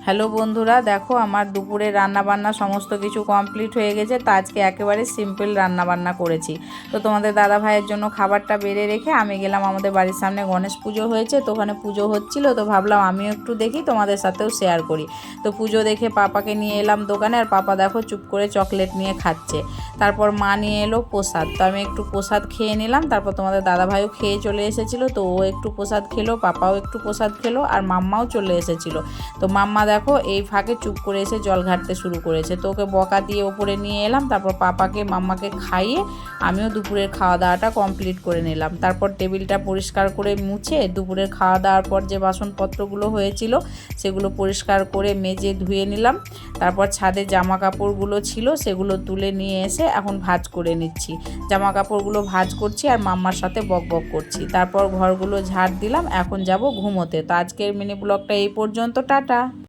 Hello বন্ধুরা, দেখো আমার দুপুরে রান্নাবান্না সমস্ত কিছু কমপ্লিট হয়ে গেছে। তো আজকে একেবারে সিম্পল রান্নাবান্না করেছি। তো তোমাদের দাদা ভাইয়ের জন্য খাবারটা বেড়ে রেখে আমি গেলাম, আমাদের বাড়ির সামনে গণেশ পুজো হয়েছে, তো ওখানে পুজো হচ্ছিল। তো ভাবলাম আমিও একটু দেখি, তোমাদের সাথেও শেয়ার করি। তো পুজো দেখে পাপাকে নিয়ে এলাম দোকানে, আর পাপা দেখো চুপ করে চকলেট নিয়ে খাচ্ছে। তারপর মা নিয়ে এলো প্রসাদ, তো আমি একটু প্রসাদ খেয়ে নিলাম। তারপর তোমাদের দাদা ভাইও খেয়ে চলে এসেছিলো, তো ও একটু প্রসাদ খেলো, পাপাও একটু প্রসাদ খেলো, আর মাম্মাও চলে এসেছিলো। তো মাম্মা দেখো এই ফাঁকে চুপ করে এসে জল ঘাটতে শুরু করেছে, তো ওকে বকা দিয়ে ওপরে নিয়ে এলাম। তারপর পাপাকে মাম্মাকে খাইয়ে আমিও দুপুরের খাওয়া দাওয়াটা কমপ্লিট করে নিলাম। তারপর টেবিলটা পরিষ্কার করে মুছে দুপুরের খাওয়া দাওয়ার পর যে বাসনপত্রগুলো হয়েছিল সেগুলো পরিষ্কার করে মেজে ধুয়ে নিলাম। তারপর ছাদে জামা কাপড়গুলো ছিল সেগুলো তুলে নিয়ে এসে এখন ভাঁজ করে নিচ্ছি। জামা কাপড়গুলো ভাঁজ করছি আর মাম্মার সাথে বক বক করছি। তারপর ঘরগুলো ঝাড় দিলাম, এখন যাব ঘুমোতে। তো আজকের মিনি ব্লগটা এই পর্যন্ত, টাটা।